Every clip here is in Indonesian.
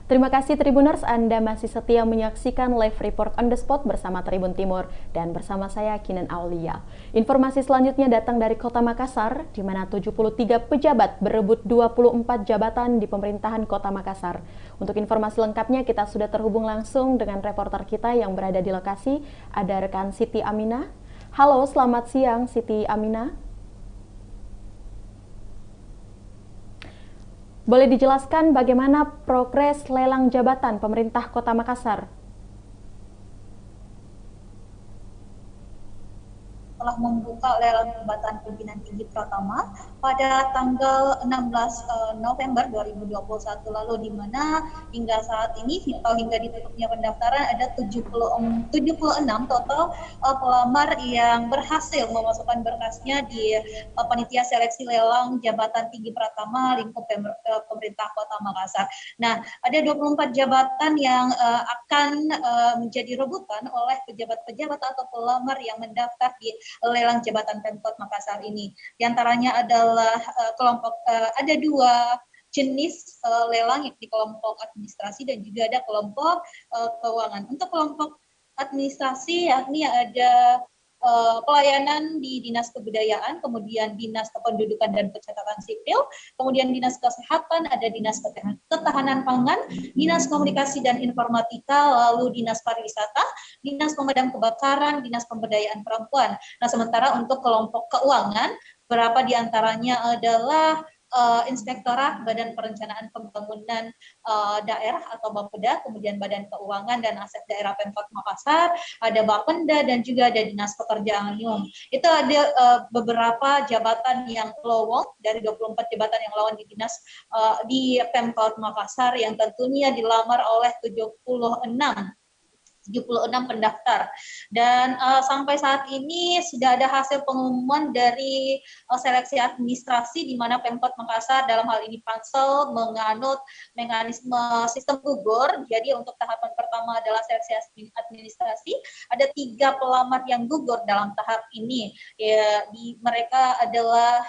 Terima kasih Tribuners, Anda masih setia menyaksikan live report on the spot bersama Tribun Timur dan bersama saya Kinan Aulia. Informasi selanjutnya datang dari Kota Makassar, di mana 73 pejabat berebut 24 jabatan di pemerintahan Kota Makassar. Untuk informasi lengkapnya kita sudah terhubung langsung dengan reporter kita yang berada di lokasi, ada rekan Siti Aminah. Halo, selamat siang Siti Aminah. Boleh dijelaskan bagaimana progres lelang jabatan pemerintah Kota Makassar? Telah membuka lelang jabatan pimpinan tinggi Pratama pada tanggal 16 November 2021 lalu, di mana hingga saat ini atau hingga ditutupnya pendaftaran ada 76 total pelamar yang berhasil memasukkan berkasnya di panitia seleksi lelang jabatan tinggi Pratama lingkup pemerintah Kota Makassar. Nah, ada 24 jabatan yang akan menjadi rebutan oleh pejabat-pejabat atau pelamar yang mendaftar di lelang jabatan Pemkot Makassar ini. Di antaranya adalah ada dua jenis lelang di kelompok administrasi dan juga ada kelompok keuangan. Untuk kelompok administrasi yakni ada pelayanan di Dinas Kebudayaan, kemudian Dinas Kependudukan dan Pencatatan Sipil, kemudian Dinas Kesehatan, ada Dinas Ketahanan Pangan, Dinas Komunikasi dan Informatika, lalu Dinas Pariwisata, Dinas Pemadam Kebakaran, Dinas Pemberdayaan Perempuan. Nah, sementara untuk kelompok keuangan, berapa diantaranya adalah Inspektorat Badan Perencanaan Pembangunan Daerah atau Bapeda, kemudian Badan Keuangan dan Aset Daerah Pemkot Makassar, ada Bapenda dan juga ada Dinas Pekerjaan Umum. Itu ada beberapa jabatan yang lowong dari 24 jabatan yang lowong di dinas di Pemkot Makassar yang tentunya dilamar oleh 76 pendaftar. Dan sampai saat ini sudah ada hasil pengumuman dari seleksi administrasi di mana Pemkot Makassar dalam hal ini Pansel menganut mekanisme sistem gugur. Jadi untuk tahapan pertama adalah seleksi administrasi, ada 3 pelamar yang gugur dalam tahap ini. Ya, mereka adalah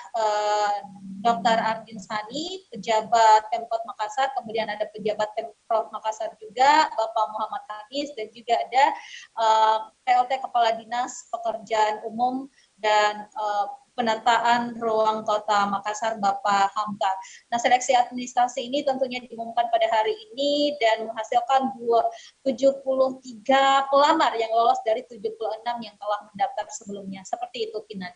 Dr. Ardin Sani, pejabat Pemkot Makassar, kemudian ada pejabat Pemprov Makassar juga, Bapak Muhammad Hanis, dan juga ada PLT Kepala Dinas Pekerjaan Umum dan Penataan Ruang Kota Makassar, Bapak Hamka. Nah, seleksi administrasi ini tentunya diumumkan pada hari ini dan menghasilkan 73 pelamar yang lolos dari 76 yang telah mendaftar sebelumnya. Seperti itu, Kinan.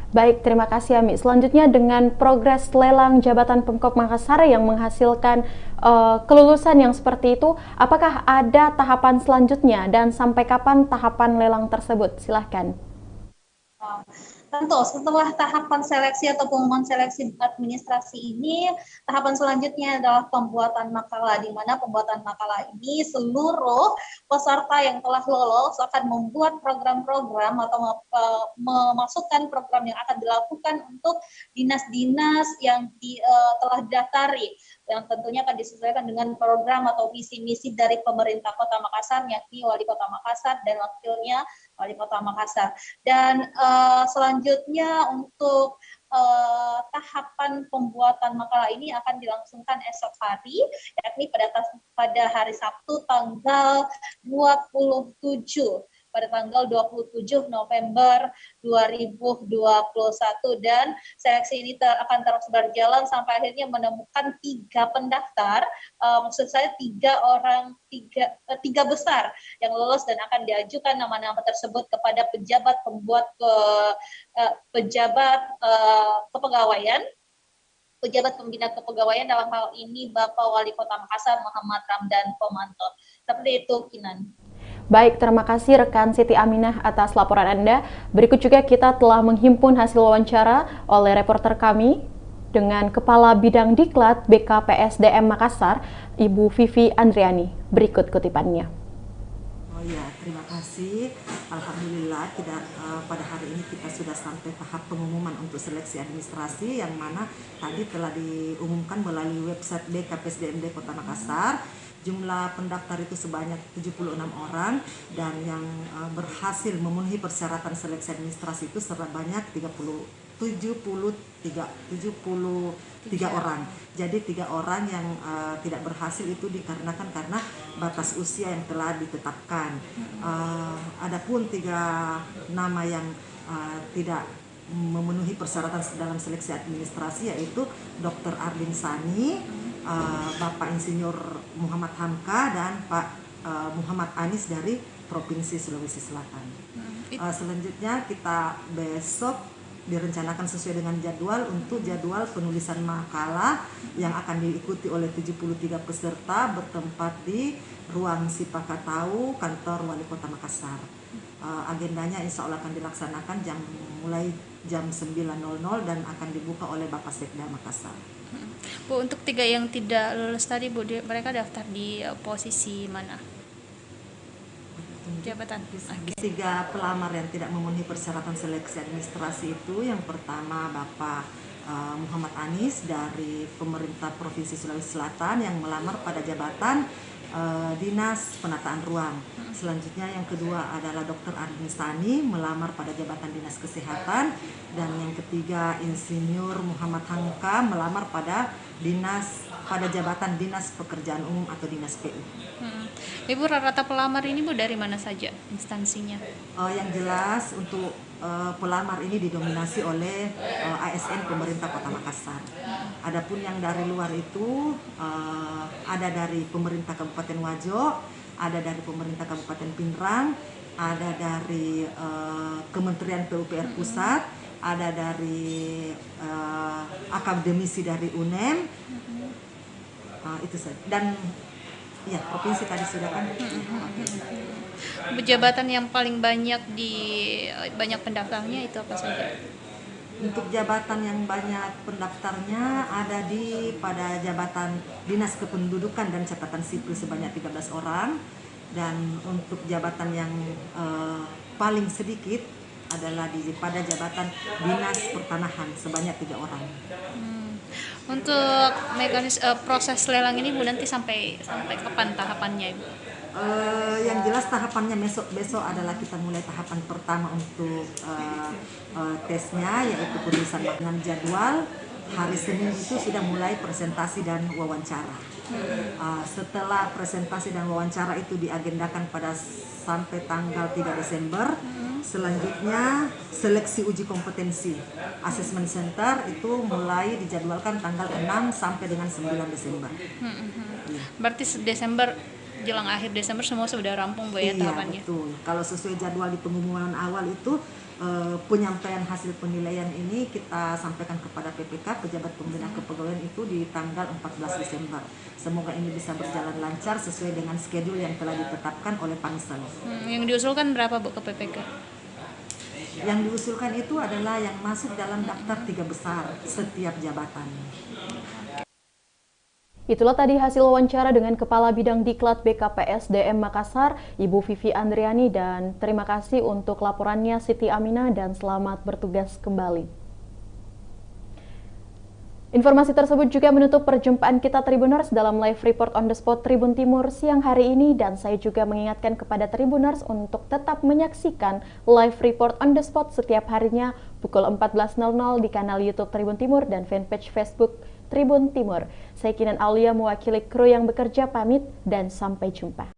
Baik, terima kasih Ami. Selanjutnya dengan progres lelang jabatan Pemkot Makassar yang menghasilkan kelulusan yang seperti itu, apakah ada tahapan selanjutnya dan sampai kapan tahapan lelang tersebut? Silahkan. Tentu setelah tahapan seleksi atau pengumuman seleksi administrasi ini, tahapan selanjutnya adalah pembuatan makalah, di mana pembuatan makalah ini seluruh peserta yang telah lolos akan membuat program-program atau memasukkan program yang akan dilakukan untuk dinas-dinas yang telah didaftari, yang tentunya akan disesuaikan dengan program atau visi misi dari pemerintah Kota Makassar, yakni Wali Kota Makassar dan wakilnya Wali Kota Makassar. Dan selanjutnya untuk tahapan pembuatan makalah ini akan dilangsungkan esok hari, yakni pada hari Sabtu tanggal 27 November 2021, dan seleksi ini akan terus berjalan sampai akhirnya menemukan 3 pendaftar, maksud saya 3 besar yang lolos dan akan diajukan nama-nama tersebut kepada pejabat kepegawaian, pejabat pembina kepegawaian, dalam hal ini Bapak Wali Kota Makassar Muhammad Ramdan Pomanto. Seperti itu, Kinan. Baik, terima kasih rekan Siti Aminah atas laporan Anda. Berikut juga kita telah menghimpun hasil wawancara oleh reporter kami dengan Kepala Bidang Diklat BKPSDM Makassar, Ibu Vivi Andriani. Berikut kutipannya. Oh ya, terima kasih. Alhamdulillah pada hari ini kita sudah sampai tahap pengumuman untuk seleksi administrasi, yang mana tadi telah diumumkan melalui website BKPSDMD Kota Makassar. Jumlah pendaftar itu sebanyak 76 orang, dan yang berhasil memenuhi persyaratan seleksi administrasi itu sebanyak 33 73 orang. Jadi 3 orang yang tidak berhasil itu dikarenakan karena batas usia yang telah ditetapkan. Adapun 3 nama yang tidak memenuhi persyaratan dalam seleksi administrasi, yaitu Dr. Arlin Sani, Bapak Insinyur Muhammad Hamka, dan Pak Muhammad Anis dari Provinsi Sulawesi Selatan. Selanjutnya kita besok direncanakan sesuai dengan jadwal untuk jadwal penulisan makalah yang akan diikuti oleh 73 peserta bertempat di Ruang Sipakatau, Kantor Wali Kota Makassar. Agendanya insya Allah akan dilaksanakan mulai jam 9.00 dan akan dibuka oleh Bapak Sekda Makassar. Bu, untuk 3 yang tidak lulus tadi, Bu, mereka daftar di posisi mana? Jabatan. 3 pelamar yang tidak memenuhi persyaratan seleksi administrasi itu, yang pertama Bapak Muhammad Anis dari pemerintah Provinsi Sulawesi Selatan yang melamar pada jabatan Dinas Penataan Ruang. Selanjutnya yang kedua adalah Dr. Arlin Sani melamar pada jabatan Dinas Kesehatan, dan yang ketiga Insinyur Muhammad Hamka melamar pada jabatan Dinas Pekerjaan Umum atau Dinas PU. Ibu, rata-rata pelamar ini, Bu, dari mana saja instansinya? Yang jelas untuk pelamar ini didominasi oleh ASN pemerintah Kota Makassar. Adapun yang dari luar itu ada dari pemerintah Kabupaten Wajo, ada dari pemerintah Kabupaten Pindrang, ada dari Kementerian PUPR Pusat, ada dari akademisi dari UNEM, itu saja. Dan ya, provinsi tadi sudah kan. Jabatan yang paling banyak banyak pendaftarnya itu apa saja? Untuk jabatan yang banyak pendaftarnya ada pada jabatan Dinas Kependudukan dan Catatan Sipil sebanyak 13 orang, dan untuk jabatan yang paling sedikit adalah pada jabatan Dinas Pertanahan sebanyak 3 orang. Untuk proses lelang ini, Bu, nanti sampai kapan tahapannya, Ibu? Yang jelas tahapannya besok adalah kita mulai tahapan pertama untuk tesnya, yaitu penulisan dengan jadwal. Hari Senin itu sudah mulai presentasi dan wawancara. Setelah presentasi dan wawancara itu diagendakan sampai tanggal 3 Desember. Selanjutnya seleksi uji kompetensi Assessment Center itu mulai dijadwalkan tanggal 6 sampai dengan 9 Desember. Berarti jelang akhir Desember semua sudah rampung, Bu, ya, tahapannya? Iya, betul. Kalau sesuai jadwal di pengumuman awal itu, penyampaian hasil penilaian ini kita sampaikan kepada PPK, Pejabat Pembina Kepegawaian, itu di tanggal 14 Desember. Semoga ini bisa berjalan lancar sesuai dengan schedule yang telah ditetapkan oleh Pansel. Yang diusulkan berapa, Bu, ke PPK? Yang diusulkan itu adalah yang masuk dalam daftar 3 besar setiap jabatan. Itulah tadi hasil wawancara dengan Kepala Bidang Diklat BKPSDM Makassar, Ibu Vivi Andriani, dan terima kasih untuk laporannya Siti Aminah, dan selamat bertugas kembali. Informasi tersebut juga menutup perjumpaan kita Tribuners dalam live report on the spot Tribun Timur siang hari ini, dan saya juga mengingatkan kepada Tribuners untuk tetap menyaksikan live report on the spot setiap harinya pukul 14.00 di kanal YouTube Tribun Timur dan fanpage Facebook Tribun Timur. Saya Kinan Aulia mewakili kru yang bekerja pamit dan sampai jumpa.